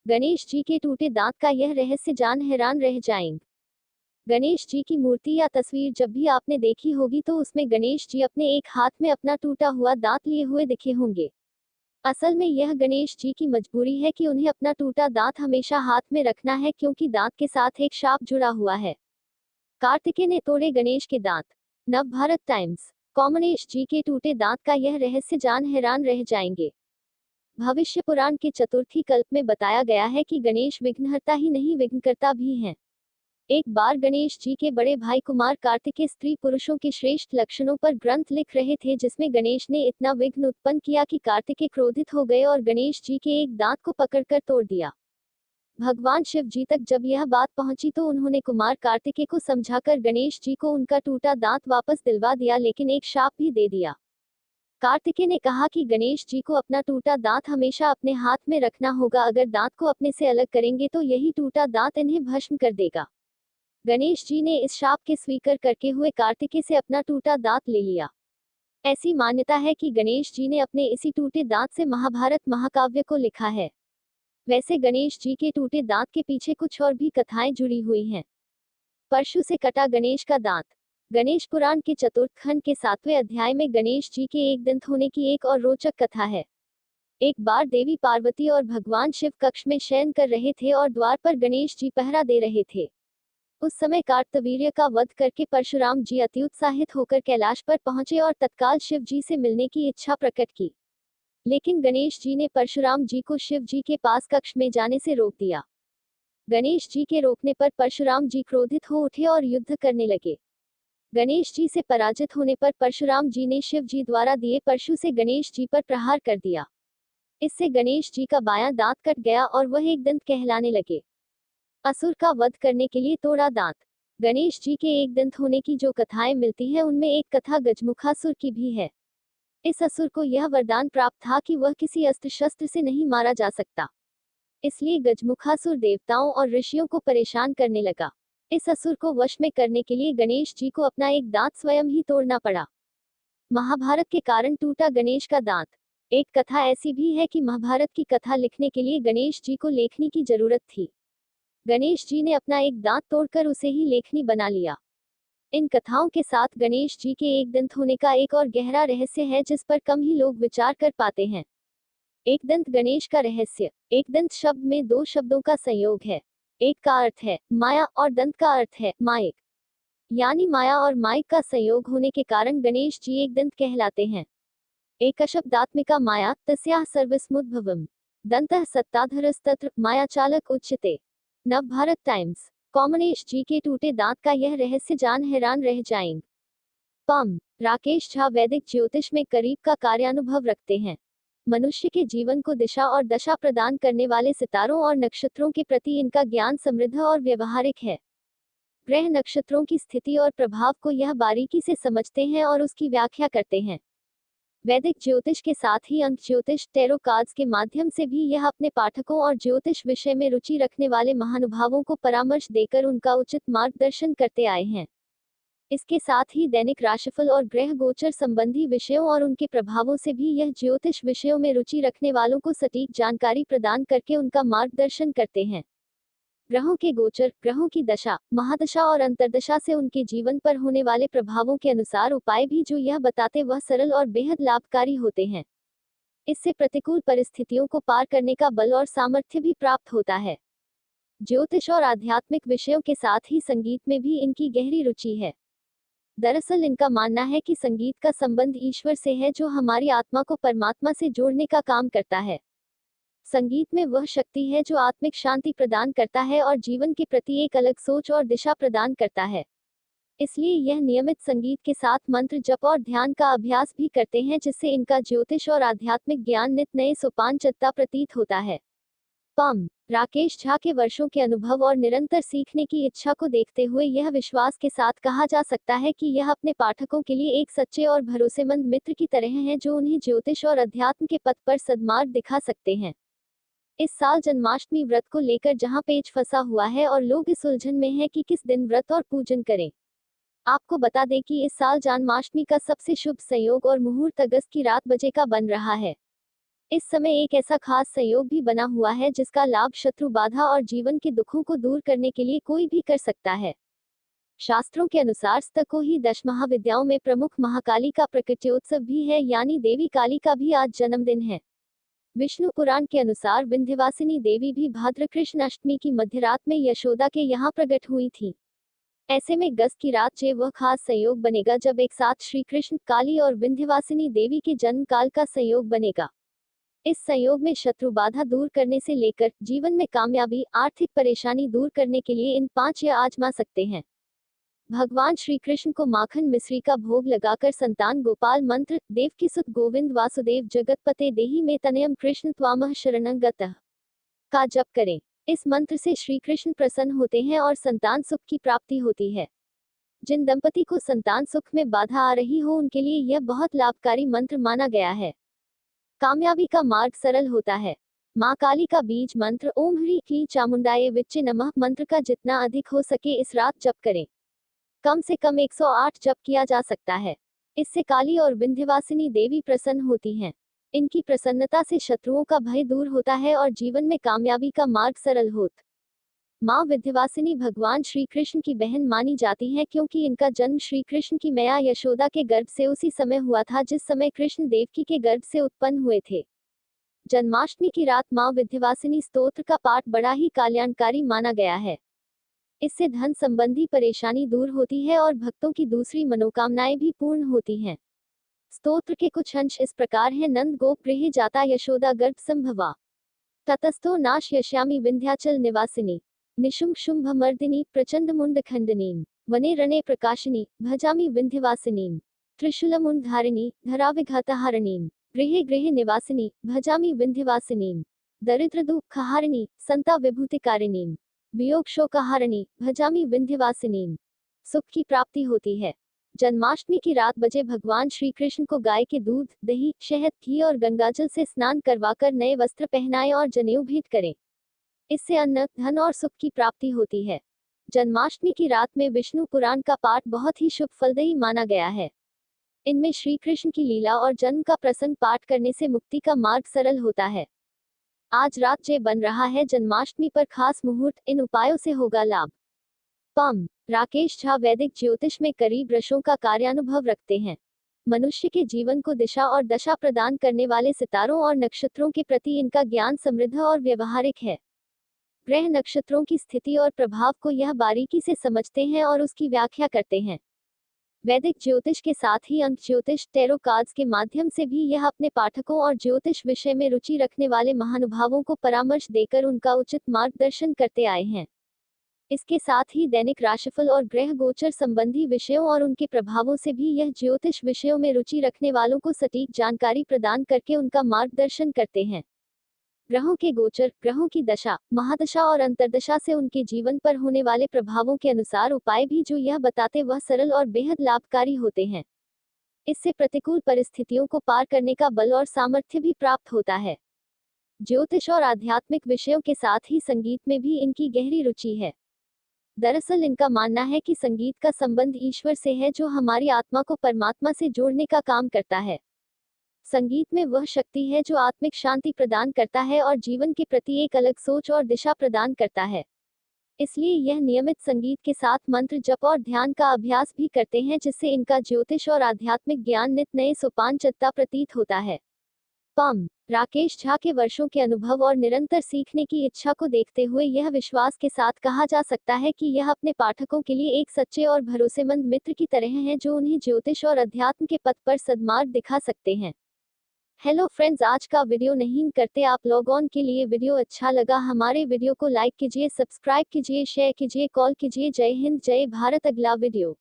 गणेश जी के टूटे दांत का यह रहस्य जान हैरान रह जाएंगे। गणेश जी की मूर्ति या तस्वीर जब भी आपने देखी होगी तो उसमें गणेश जी अपने एक हाथ में अपना टूटा हुआ दांत लिए हुए दिखे होंगे। असल में यह गणेश जी की मजबूरी है कि उन्हें अपना टूटा दांत हमेशा हाथ में रखना है, क्योंकि दांत के साथ एक शाप जुड़ा हुआ है। कार्तिकेय ने तोड़े गणेश के दांत। नवभारत टाइम्स। गणेश जी के टूटे दांत का यह रहस्य जान हैरान रह जाएंगे। भविष्य पुराण के चतुर्थी कल्प में बताया गया है कि गणेश विघ्नहर्ता ही नहीं विघ्नकर्ता भी हैं। एक बार गणेश जी के बड़े भाई कुमार कार्तिकेय स्त्री पुरुषों के श्रेष्ठ लक्षणों पर ग्रंथ लिख रहे थे, जिसमें गणेश ने इतना विघ्न उत्पन्न किया कि कार्तिकेय क्रोधित हो गए और गणेश जी के एक दांत को पकड़कर तोड़ दिया। भगवान शिव जी तक जब यह बात पहुंची तो उन्होंने कुमार कार्तिकेय को समझाकर गणेश जी को उनका टूटा दांत वापस दिलवा दिया, लेकिन एक शाप भी दे दिया। कार्तिकेय ने कहा कि गणेश जी को अपना टूटा दांत हमेशा अपने हाथ में रखना होगा, अगर दांत को अपने से अलग करेंगे तो यही टूटा दांत इन्हें भस्म कर देगा। गणेश जी ने इस शाप के स्वीकार करके हुए कार्तिकेय से अपना टूटा दांत ले लिया। ऐसी मान्यता है कि गणेश जी ने अपने इसी टूटे दांत से महाभारत महाकाव्य को लिखा है। वैसे गणेश जी के टूटे दांत के पीछे कुछ और भी कथाएं जुड़ी हुई हैं। परशु से कटा गणेश का दांत। गणेश पुराण के चतुर्थ खंड के 7वें अध्याय में गणेश जी के एक दंत होने की एक और रोचक कथा है। एक बार देवी पार्वती और भगवान शिव कक्ष में शयन कर रहे थे और द्वार पर गणेश जी पहरा दे रहे थे। उस समय कार्तवीर्य का वध करके परशुराम जी अति उत्साहित होकर कैलाश पर पहुंचे और तत्काल शिव जी से मिलने की इच्छा प्रकट की। लेकिन गणेश जी ने परशुराम जी को शिव जी के पास कक्ष में जाने से रोक दिया। गणेश जी के रोकने पर परशुराम जी क्रोधित हो उठे और युद्ध करने लगे। गणेश जी से पराजित होने पर परशुराम जी ने शिव जी द्वारा दिए परशु से गणेश जी पर प्रहार कर दिया। इससे गणेश जी का बायां दांत कट गया और वह एक दंत कहलाने लगे। असुर का वध करने के लिए तोड़ा दांत। गणेश जी के एक दंत होने की जो कथाएं मिलती हैं उनमें एक कथा गजमुखासुर की भी है। इस असुर को यह वरदान प्राप्त था कि वह किसी अस्त्र शस्त्र से नहीं मारा जा सकता। इसलिए गजमुखासुर देवताओं और ऋषियों को परेशान करने लगा। इस असुर को वश में करने के लिए गणेश जी को अपना एक दांत स्वयं ही तोड़ना पड़ा। महाभारत के कारण टूटा गणेश का दांत। एक कथा ऐसी भी है कि महाभारत की कथा लिखने के लिए गणेश जी को लेखनी की जरूरत थी। गणेश जी ने अपना एक दांत तोड़कर उसे ही लेखनी बना लिया। इन कथाओं के साथ गणेश जी के एक दंत होने का एक और गहरा रहस्य है, जिस पर कम ही लोग विचार कर पाते हैं। एक दंत गणेश का रहस्य। एक दंत शब्द में दो शब्दों का संयोग है। एक का अर्थ है माया और दंत का अर्थ है मायक, यानी माया और मायक का संयोग होने के कारण गणेश जी एक दंत कहलाते हैं। एक शब्दात्मिका माया तस्याः सर्वस्मुद्भवम् दंतः सत्ताधरस्तत्र मायाचालक उच्यते। नवभारत टाइम्स। गणेश जी के टूटे दांत का यह रहस्य जान हैरान रह जाएंगे। पम। राकेश झा वैदिक ज्योतिष में करीब का कार्यानुभव रखते हैं। मनुष्य के जीवन को दिशा और दशा प्रदान करने वाले सितारों और नक्षत्रों के प्रति इनका ज्ञान समृद्ध और व्यवहारिक है। ग्रह नक्षत्रों की स्थिति और प्रभाव को यह बारीकी से समझते हैं और उसकी व्याख्या करते हैं। वैदिक ज्योतिष के साथ ही अंक ज्योतिष टैरो कार्ड्स के माध्यम से भी यह अपने पाठकों और ज्योतिष विषय में रुचि रखने वाले महानुभावों को परामर्श देकर उनका उचित मार्गदर्शन करते आए हैं। इसके साथ ही दैनिक राशिफल और ग्रह गोचर संबंधी विषयों और उनके प्रभावों से भी यह ज्योतिष विषयों में रुचि रखने वालों को सटीक जानकारी प्रदान करके उनका मार्गदर्शन करते हैं। ग्रहों के गोचर, ग्रहों की दशा, महादशा और अंतर्दशा से उनके जीवन पर होने वाले प्रभावों के अनुसार उपाय भी जो यह बताते वह सरल और बेहद लाभकारी होते हैं। इससे प्रतिकूल परिस्थितियों को पार करने का बल और सामर्थ्य भी प्राप्त होता है। ज्योतिष और आध्यात्मिक विषयों के साथ ही संगीत में भी इनकी गहरी रुचि है। दरअसल इनका मानना है कि संगीत का संबंध ईश्वर से है, जो हमारी आत्मा को परमात्मा से जोड़ने का काम करता है। संगीत में वह शक्ति है जो आत्मिक शांति प्रदान करता है और जीवन के प्रति एक अलग सोच और दिशा प्रदान करता है। इसलिए यह नियमित संगीत के साथ मंत्र जप और ध्यान का अभ्यास भी करते हैं, जिससे इनका ज्योतिष और आध्यात्मिक ज्ञान नित नए सोपान चढ़ता प्रतीत होता है। पम। राकेश झा के वर्षों के अनुभव और निरंतर सीखने की इच्छा को देखते हुए यह विश्वास के साथ कहा जा सकता है कि यह अपने पाठकों के लिए एक सच्चे और भरोसेमंद मित्र की तरह हैं, जो उन्हें ज्योतिष और अध्यात्म के पथ पर सद्मार्ग दिखा सकते हैं। इस साल जन्माष्टमी व्रत को लेकर जहां पेच फंसा हुआ है और लोग इस उलझन में हैं कि किस दिन व्रत और पूजन करें। आपको बता दें कि इस साल जन्माष्टमी का सबसे शुभ संयोग और मुहूर्त अगस्त की रात बजे का बन रहा है। इस समय एक ऐसा खास संयोग भी बना हुआ है जिसका लाभ शत्रु बाधा और जीवन के दुखों को दूर करने के लिए कोई भी कर सकता है। शास्त्रों के अनुसार स्तको ही 10 महाविद्याओं में प्रमुख महाकाली का प्रकट्योत्सव भी है, यानी देवी काली का भी आज जन्मदिन है। विष्णु पुराण के अनुसार विंध्यवासिनी देवी भी भाद्र कृष्ण अष्टमी की मध्यरात में यशोदा के यहाँ प्रकट हुई थी। ऐसे में गस्त की रात जे वह खास संयोग बनेगा जब एक साथ श्री कृष्ण, काली और विंध्यवासिनी देवी के जन्म काल का संयोग बनेगा। इस संयोग में शत्रु बाधा दूर करने से लेकर जीवन में कामयाबी, आर्थिक परेशानी दूर करने के लिए इन 5 या आजमा सकते हैं। भगवान श्री कृष्ण को माखन मिश्री का भोग लगाकर संतान गोपाल मंत्र देवकी सुत गोविंद वासुदेव जगतपते देहि में तनयम कृष्ण त्वामः शरणं गतः का जप करें। इस मंत्र से श्री कृष्ण प्रसन्न होते हैं और संतान सुख की प्राप्ति होती है। जिन दंपति को संतान सुख में बाधा आ रही हो उनके लिए यह बहुत लाभकारी मंत्र माना गया है। कामयाबी का मार्ग सरल होता है। माँ काली का बीज मंत्र ओम ह्रीं क्लीं चामुंडाय विच्चे नमः मंत्र का जितना अधिक हो सके इस रात जप करें। कम से कम 108 जप किया जा सकता है। इससे काली और विंध्यवासिनी देवी प्रसन्न होती हैं। इनकी प्रसन्नता से शत्रुओं का भय दूर होता है और जीवन में कामयाबी का मार्ग सरल होता। माँ विंध्यवासिनी भगवान श्री कृष्ण की बहन मानी जाती हैं क्योंकि इनका जन्म श्री कृष्ण की मैया यशोदा के गर्भ से उसी समय हुआ था जिस समय कृष्ण देवकी के गर्भ से उत्पन्न हुए थे। जन्माष्टमी की रात माँ विंध्यवासिनी स्तोत्र का पाठ बड़ा ही कल्याणकारी माना गया है। इससे धन संबंधी परेशानी दूर होती है और भक्तों की दूसरी मनोकामनाएं भी पूर्ण होती हैं। स्तोत्र के कुछ अंश इस प्रकार हैं। नंद गोप गृहे जाता यशोदा गर्भ संभवा ततस्थो नाश यश्यामी विंध्याचल निवासिनी निशुंभ शुंभ मर्दिनी प्रचंड मुंड खंडनीम वने रणे प्रकाशिनी भजामी विंध्यवासिनीम त्रिशूलमुंड धारिणी धराविघातहारिणीम गृहे गृहे निवासिनी भजामी विंध्यवासिनीम दरिद्र दुःखहारिणी संता विभूतिकारिणीम वियोग शोकहारिणी भजामी विंध्यवासिनीम सुख की प्राप्ति होती है। जन्माष्टमी की रात बजे भगवान श्री कृष्ण को गाय के दूध, दही, शहद, घी और गंगाजल से स्नान करवाकर नए वस्त्र पहनाएं और जनेऊ भेंट करें। इससे अन्न, धन और सुख की प्राप्ति होती है। जन्माष्टमी की रात में विष्णु पुराण का पाठ बहुत ही शुभ फलदायी माना गया है। इनमें श्री कृष्ण की लीला और जन्म का प्रसंग पाठ करने से मुक्ति का मार्ग सरल होता है। आज रात जे बन रहा है जन्माष्टमी पर खास मुहूर्त, इन उपायों से होगा लाभ। पम राकेश झा वैदिक ज्योतिष में करीब वर्षों का कार्यानुभव रखते हैं। मनुष्य के जीवन को दिशा और दशा प्रदान करने वाले सितारों और नक्षत्रों के प्रति इनका ज्ञान समृद्ध और व्यवहारिक है। ग्रह नक्षत्रों की स्थिति और प्रभाव को यह बारीकी से समझते हैं और उसकी व्याख्या करते हैं। वैदिक ज्योतिष के साथ ही अंक ज्योतिष, टैरो कार्ड्स के माध्यम से भी यह अपने पाठकों और ज्योतिष विषय में रुचि रखने वाले महानुभावों को परामर्श देकर उनका उचित मार्गदर्शन करते आए हैं। इसके साथ ही दैनिक राशिफल और ग्रह गोचर संबंधी विषयों और उनके प्रभावों से भी यह ज्योतिष विषयों में रुचि रखने वालों को सटीक जानकारी प्रदान करके उनका मार्गदर्शन करते हैं। ग्रहों के गोचर, ग्रहों की दशा, महादशा और अंतर्दशा से उनके जीवन पर होने वाले प्रभावों के अनुसार उपाय भी जो यह बताते वह सरल और बेहद लाभकारी होते हैं। इससे प्रतिकूल परिस्थितियों को पार करने का बल और सामर्थ्य भी प्राप्त होता है। ज्योतिष और आध्यात्मिक विषयों के साथ ही संगीत में भी इनकी गहरी रुचि है। दरअसल इनका मानना है कि संगीत का संबंध ईश्वर से है जो हमारी आत्मा को परमात्मा से जोड़ने का काम करता है। संगीत में वह शक्ति है जो आत्मिक शांति प्रदान करता है और जीवन के प्रति एक अलग सोच और दिशा प्रदान करता है। इसलिए यह नियमित संगीत के साथ मंत्र जप और ध्यान का अभ्यास भी करते हैं जिससे इनका ज्योतिष और आध्यात्मिक ज्ञान नित नए सोपान चढ़ता प्रतीत होता है। पम राकेश झा के वर्षों के अनुभव और निरंतर सीखने की इच्छा को देखते हुए यह विश्वास के साथ कहा जा सकता है कि यह अपने पाठकों के लिए एक सच्चे और भरोसेमंद मित्र की तरह हैं जो उन्हें ज्योतिष और अध्यात्म के पथ पर सद्मार्ग दिखा सकते हैं। हेलो फ्रेंड्स, आज का वीडियो नहीं करते आप लोगों के लिए वीडियो अच्छा लगा हमारे वीडियो को लाइक कीजिए, सब्सक्राइब कीजिए, शेयर कीजिए, कॉल कीजिए। जय हिंद, जय भारत। अगला वीडियो